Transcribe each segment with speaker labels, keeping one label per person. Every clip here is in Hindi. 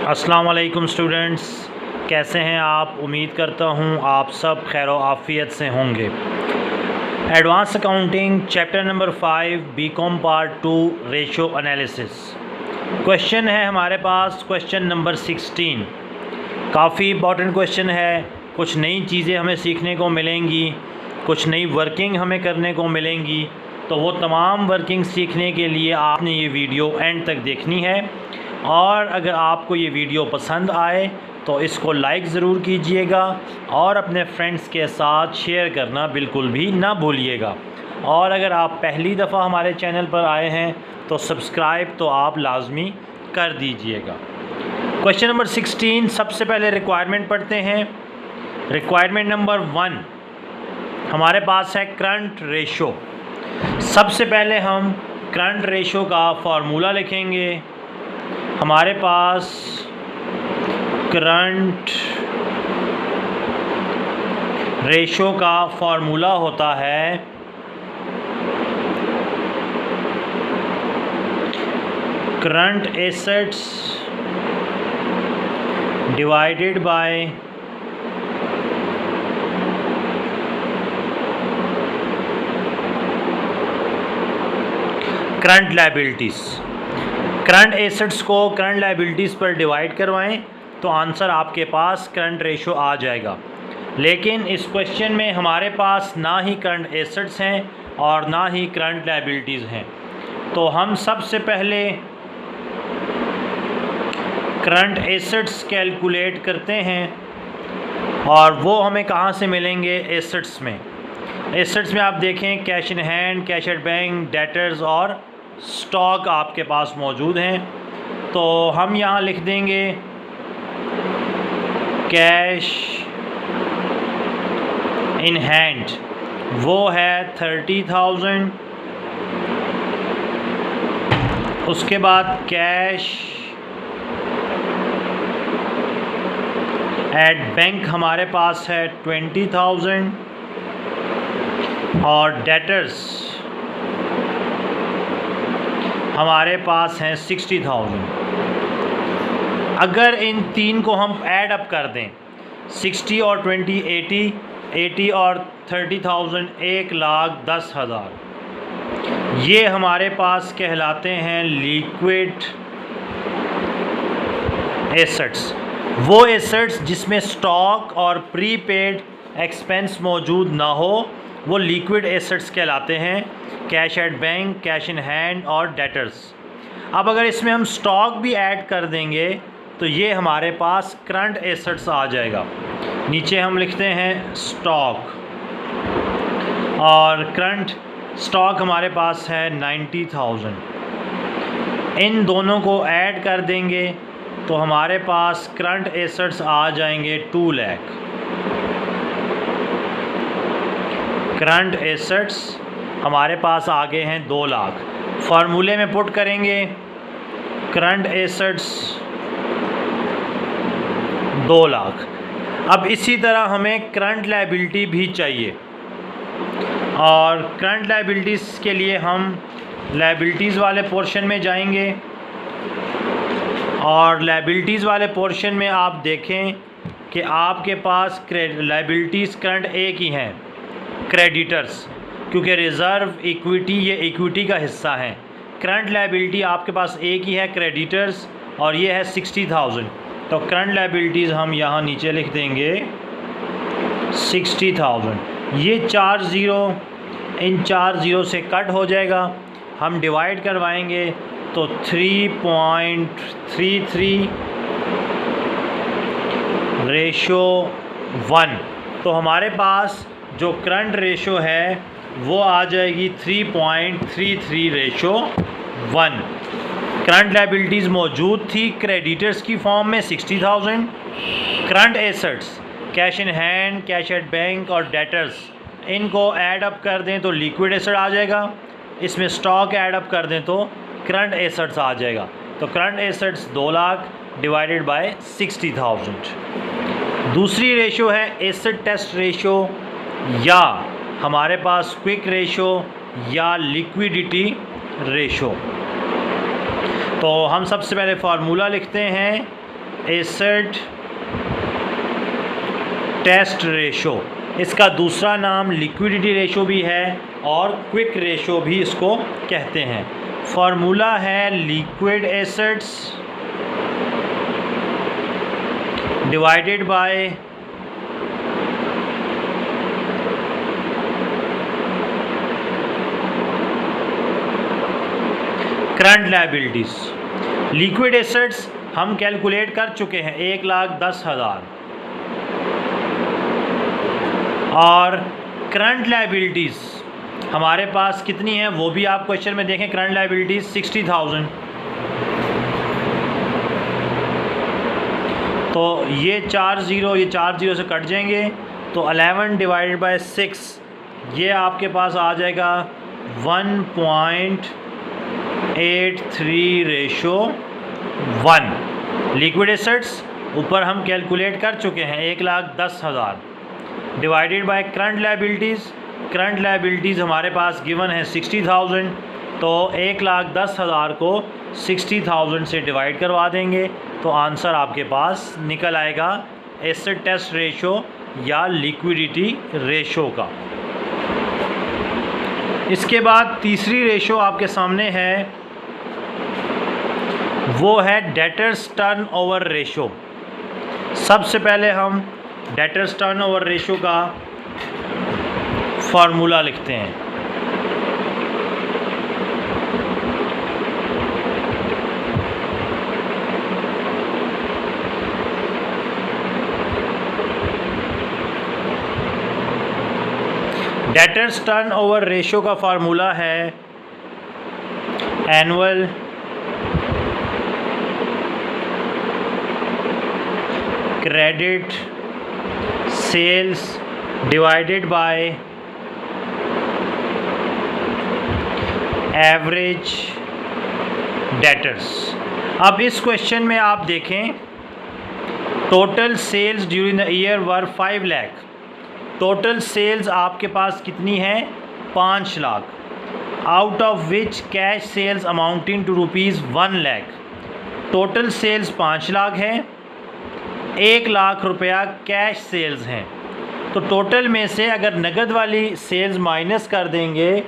Speaker 1: अस्सलाम वालेकुम स्टूडेंट्स, कैसे हैं आप। उम्मीद करता हूँ आप सब खैर आफ़ियत से होंगे। Advance accounting chapter number 5 BCom part 2 ratio analysis. Question है हमारे पास क्वेश्चन नंबर 16। काफ़ी इंपॉर्टेंट क्वेश्चन है। कुछ नई चीज़ें हमें सीखने को मिलेंगी, कुछ नई वर्किंग हमें करने को मिलेंगी। तो वो तमाम वर्किंग सीखने के लिए आपने ये वीडियो एंड तक देखनी है। और अगर आपको ये वीडियो पसंद आए तो इसको लाइक ज़रूर कीजिएगा और अपने फ्रेंड्स के साथ शेयर करना बिल्कुल भी ना भूलिएगा। और अगर आप पहली दफ़ा हमारे चैनल पर आए हैं तो सब्सक्राइब तो आप लाजमी कर दीजिएगा। क्वेश्चन नंबर 16, सबसे पहले रिक्वायरमेंट पढ़ते हैं। रिक्वायरमेंट नंबर 1 हमारे पास है करंट रेशो। सबसे पहले हम करंट रेशो का फार्मूला लिखेंगे। हमारे पास करंट रेशो का फार्मूला होता है current assets divided by current liabilities. Current assets को करंट लायबिलिटीज़ पर डिवाइड करवाएं तो आंसर आपके पास करंट रेशो आ जाएगा। लेकिन इस क्वेश्चन में हमारे पास ना ही करंट एसेट्स हैं और ना ही करंट लायबिलिटीज़ हैं। तो हम सबसे पहले करंट एसेट्स कैलकुलेट करते हैं और वो हमें कहाँ से मिलेंगे। एसेट्स में में आप देखें cash in hand, cash at bank, debtors और स्टॉक आपके पास मौजूद हैं। तो हम यहाँ लिख देंगे कैश इन हैंड, वो है 30,000। उसके बाद कैश एट बैंक हमारे पास है 20,000 और डेटर्स हमारे पास हैं 60,000। अगर इन तीन को हम ऐड अप कर दें 60 और 20 80 और 30,000 1,10,000, ये हमारे पास कहलाते हैं लिक्विड एसेट्स। वो एसेट्स जिसमें स्टॉक और प्रीपेड एक्सपेंस मौजूद ना हो वो लिक्विड एसेट्स कहलाते हैं। Cash at bank, cash in hand और डेटर्स। अब अगर इसमें हम स्टॉक भी ऐड कर देंगे तो ये हमारे पास करंट एसेट्स आ जाएगा। नीचे हम लिखते हैं स्टॉक और करंट स्टॉक हमारे पास है 90,000। इन दोनों को ऐड कर देंगे तो हमारे पास करंट एसेट्स आ जाएंगे 2 लाख। करंट एसेट्स हमारे पास आगे हैं 2 लाख। फार्मूले में पुट करेंगे करंट एसेट्स 2 लाख। अब इसी तरह हमें करंट लायबिलिटी भी चाहिए और करंट लायबिलिटीज़ के लिए हम लायबिलिटीज़ वाले पोर्शन में जाएंगे और लायबिलिटीज़ वाले पोर्शन में आप देखें कि आपके पास लायबिलिटीज़ करंट एक ही हैं, क्रेडिटर्स, क्योंकि रिज़र्व इक्विटी ये इक्विटी का हिस्सा है। करंट लायबिलिटी आपके पास एक ही है, क्रेडिटर्स, और ये है 60,000। तो करंट लायबिलिटीज़ हम यहाँ नीचे लिख देंगे 60,000। ये 4 ज़ीरो इन 4 ज़ीरो से कट हो जाएगा। हम डिवाइड करवाएंगे तो 3.33 रेशो 1। तो हमारे पास जो करंट रेशो है वो आ जाएगी 3.33 रेशो 1। करंट लायबिलिटीज़ मौजूद थी क्रेडिटर्स की फॉर्म में 60,000। Current assets cash in hand, cash at bank और डेटर्स, इनको ऐड अप कर दें तो लिक्विड एसेट आ जाएगा। इसमें स्टॉक ऐड अप कर दें तो करंट एसेट्स आ जाएगा। तो current assets 2 lakh divided by 60,000। दूसरी रेशो है एसेट टेस्ट रेशो या हमारे पास क्विक रेशो या लिक्विडिटी रेशो। तो हम सबसे पहले फार्मूला लिखते हैं एसेट टेस्ट रेशो, इसका दूसरा नाम लिक्विडिटी रेशो भी है और क्विक रेशो भी इसको कहते हैं। फार्मूला है liquid assets divided by current liabilities. Liquid assets हम कैलकुलेट कर चुके हैं 1,10,000 और करंट लायबिलिटीज़ हमारे पास कितनी है वो भी आप क्वेश्चन में देखें। करंट लायबिलिटीज़ 60,000, तो ये 4 0 से कट जाएंगे, तो 11 डिवाइडेड बाय 6 ये आपके पास आ जाएगा 1.83:1। लिक्विड एसेट्स ऊपर हम कैलकुलेट कर चुके हैं 1,10,000 divided by current liabilities. Current liabilities हमारे पास गिवन है 60,000, तो 1,10,000 को 60,000 से डिवाइड करवा देंगे तो आंसर आपके पास निकल आएगा एसेट टेस्ट रेशो या लिक्विडिटी रेशो का। इसके बाद तीसरी रेशो आपके सामने है, वो है डेटर्स टर्नओवर रेशो। सबसे पहले हम डेटर्स टर्नओवर रेशो का फार्मूला लिखते हैं। डेटर्स टर्नओवर रेशो का फार्मूला है annual credit sales divided by average debtors. अब इस क्वेश्चन में आप देखें, total sales during the year were 5 lakh. Total sales आपके पास कितनी है? 5 lakh, out of which cash sales amounting to ₹1 lakh. Total sales 5 lakh है, 1 लाख रुपया कैश सेल्स हैं। तो टोटल में से अगर नगद वाली सेल्स माइनस कर देंगे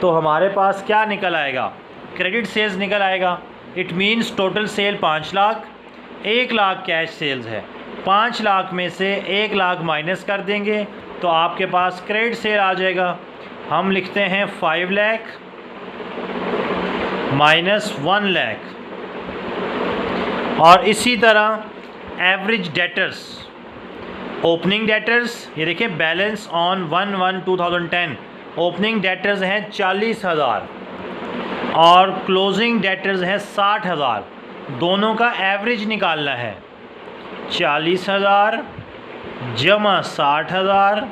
Speaker 1: तो हमारे पास क्या निकल आएगा? क्रेडिट सेल्स निकल आएगा। It means total sale 5 lakh, 1 lakh cash sales है। 5 लाख में से 1 लाख माइनस कर देंगे तो आपके पास क्रेडिट सेल आ जाएगा। हम लिखते हैं 5 लाख माइनस 1 लाख। और इसी तरह एवरेज डेटर्स, ओपनिंग डेटर्स, ये देखिए बैलेंस ऑन 1/1/2010 ओपनिंग डेटर्स हैं 40,000 और क्लोजिंग डेटर्स हैं 60,000। दोनों का एवरेज निकालना है। 40,000 जमा 60,000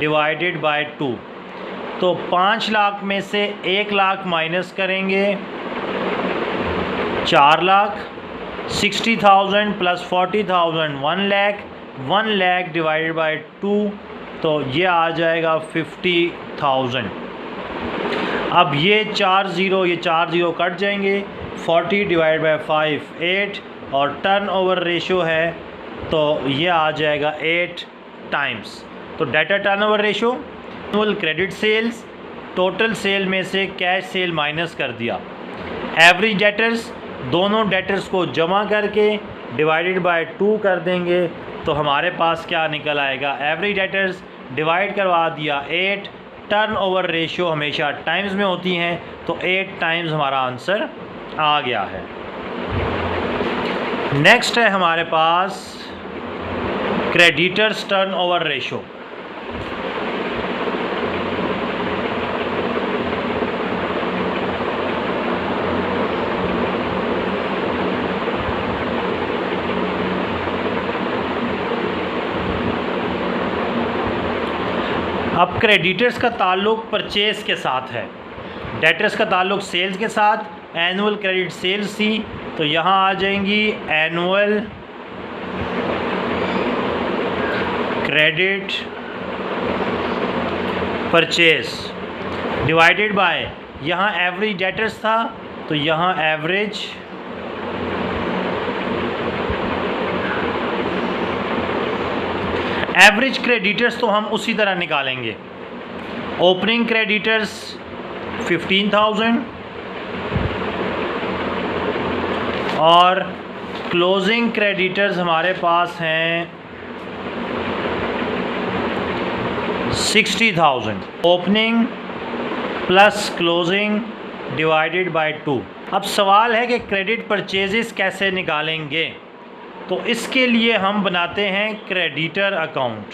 Speaker 1: डिवाइडेड बाय 2। तो 5 लाख में से 1 लाख माइनस करेंगे 4 lakh, 60,000 plus 40,000 1 lakh, 1 lakh divided by 2, तो ये आ जाएगा 50,000। अब ये 4 0 कट जाएंगे, 40 डिवाइड बाय 5 8 और टर्नओवर रेशो है तो ये आ जाएगा 8 टाइम्स। तो debtor turnover ratio, annual credit sales, total sale में से कैश सेल माइनस कर दिया, एवरेज डेटर्स, दोनों डेटर्स को जमा करके डिवाइडेड बाय 2 कर देंगे तो हमारे पास क्या निकल आएगा? एवरेज डेटर्स डिवाइड करवा दिया 8, टर्नओवर रेशियो हमेशा टाइम्स में होती हैं तो 8 टाइम्स हमारा आंसर आ गया है। नेक्स्ट है हमारे पास क्रेडिटर्स टर्नओवर रेशियो। अब क्रेडिटर्स का ताल्लुक परचेज़ के साथ है, डेटर्स का ताल्लुक सेल्स के साथ। एनुअल क्रेडिट सेल्स थी तो यहाँ आ जाएंगी annual credit purchase divided by, यहाँ एवरेज डेटर्स था तो यहाँ एवरेज एवरेज क्रेडिटर्स तो हम उसी तरह निकालेंगे। ओपनिंग क्रेडिटर्स 15,000 और क्लोजिंग क्रेडिटर्स हमारे पास हैं 60,000। Opening plus closing divided by 2। अब सवाल है कि क्रेडिट परचेजेस कैसे निकालेंगे, तो इसके लिए हम बनाते हैं क्रेडिटर अकाउंट।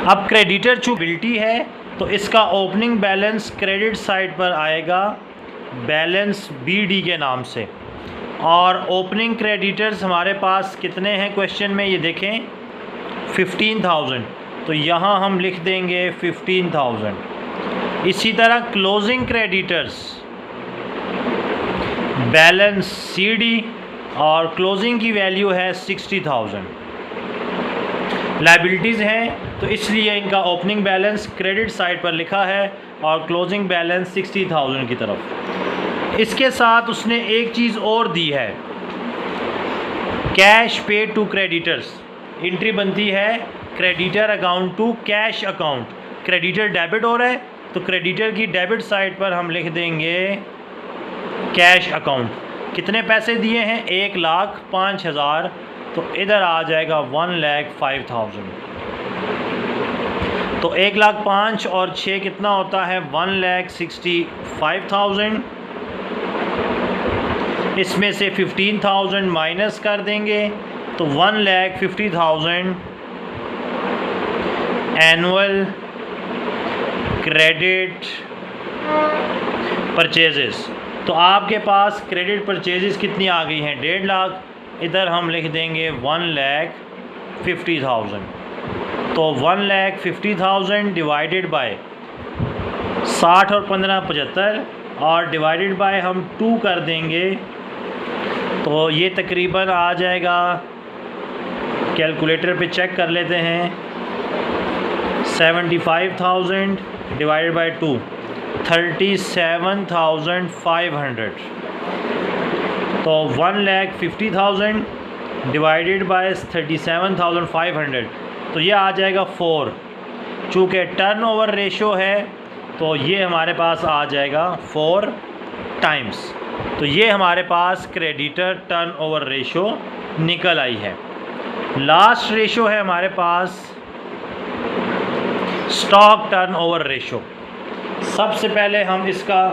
Speaker 1: अब क्रेडिटर चूबिलिटी है तो इसका ओपनिंग बैलेंस क्रेडिट साइड पर आएगा बैलेंस BD के नाम से। और ओपनिंग क्रेडिटर्स हमारे पास कितने हैं क्वेश्चन में, ये देखें 15,000, तो यहाँ हम लिख देंगे 15,000। इसी तरह क्लोजिंग क्रेडिटर्स बैलेंस CD और क्लोजिंग की वैल्यू है 60,000। लायबिलिटीज़ हैं तो इसलिए इनका ओपनिंग बैलेंस क्रेडिट साइड पर लिखा है और क्लोजिंग बैलेंस 60,000 की तरफ। इसके साथ उसने एक चीज़ और दी है, कैश पे टू क्रेडिटर्स। एंट्री बनती है creditor account to cash account. Creditor debit हो रहा है तो क्रेडिटर की डेबिट साइड पर हम लिख देंगे कैश अकाउंट। कितने पैसे दिए हैं, 1,05,000, तो इधर आ जाएगा 1,05,000। तो 1,05,000 और 6 कितना होता है, 1,65,000। इसमें से 15,000 माइनस कर देंगे तो 1,50,000 एनुअल क्रेडिट परचेजेस। तो आपके पास क्रेडिट परचेजेस कितनी आ गई हैं, 1.5 लाख। इधर हम लिख देंगे 1,50,000। तो 1,50,000 डिवाइडेड बाय 60 और 15 75 और डिवाइडेड बाय हम 2 कर देंगे तो ये तकरीबन आ जाएगा, कैलकुलेटर पे चेक कर लेते हैं, 75,000 डिवाइडेड बाय 2 37,500। तो 1,50,000 डिवाइडेड बाय 37,500, तो ये आ जाएगा 4। चूँकि टर्नओवर रेशो है तो ये हमारे पास आ जाएगा 4 टाइम्स। तो ये हमारे पास क्रेडिटर टर्नओवर रेशो निकल आई है। लास्ट रेशो है हमारे पास स्टॉक टर्नओवर रेशो। सबसे पहले हम इसका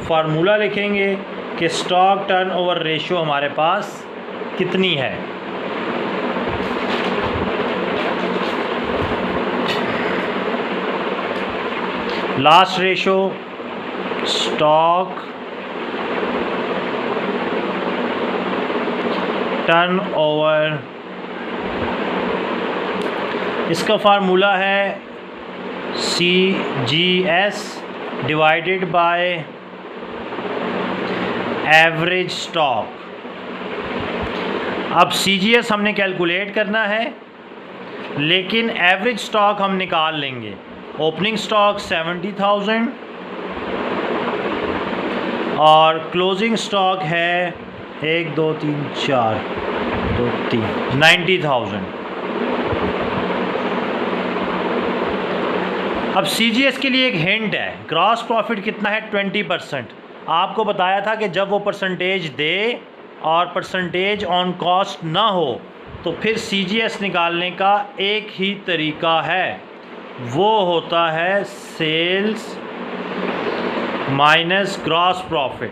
Speaker 1: फार्मूला लिखेंगे कि स्टॉक टर्नओवर रेशो हमारे पास कितनी है। लास्ट रेशो स्टॉक टर्नओवर, इसका फार्मूला है CGS divided by average stock. अब CGS हमने कैलकुलेट करना है, लेकिन एवरेज स्टॉक हम निकाल लेंगे। ओपनिंग स्टॉक 70,000 और क्लोजिंग स्टॉक है 1 2 3 4 2 3 90,000। अब CGS के लिए एक हिंट है, ग्रॉस प्रॉफिट कितना है, 20%। आपको बताया था कि जब वो परसेंटेज दे और परसेंटेज ऑन कॉस्ट ना हो तो फिर CGS निकालने का एक ही तरीका है, वो होता है sales minus gross profit.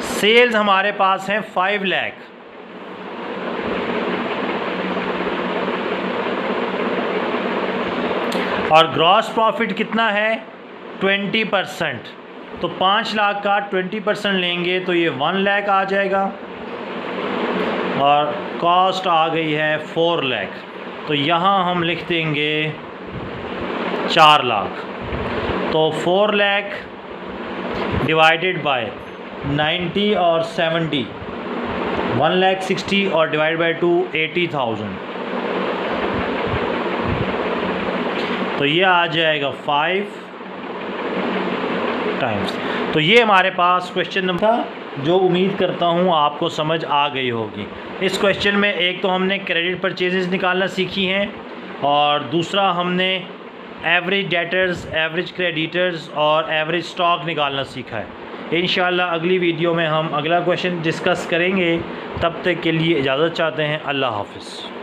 Speaker 1: Sales हमारे पास हैं 5 लाख और ग्रॉस प्रॉफिट कितना है, 20%। तो 5 लाख का 20% लेंगे तो ये 1 लाख आ जाएगा और कॉस्ट आ गई है 4 लाख। तो यहाँ हम लिख देंगे 4 लाख। तो 4 लाख डिवाइडेड बाय 90 और 70, 1,60,000 और डिवाइड बाय 2 80,000। तो ये आ जाएगा 5 टाइम्स। तो ये हमारे पास क्वेश्चन नंबर था, जो उम्मीद करता हूँ आपको समझ आ गई होगी। इस क्वेश्चन में एक तो हमने क्रेडिट परचेजेस निकालना सीखी हैं, और दूसरा हमने एवरेज डेटर्स, एवरेज क्रेडिटर्स और एवरेज स्टॉक निकालना सीखा है। इंशाल्लाह अगली वीडियो में हम अगला क्वेश्चन डिस्कस करेंगे। तब तक के लिए इजाज़त चाहते हैं। अल्लाह हाफ़िज़।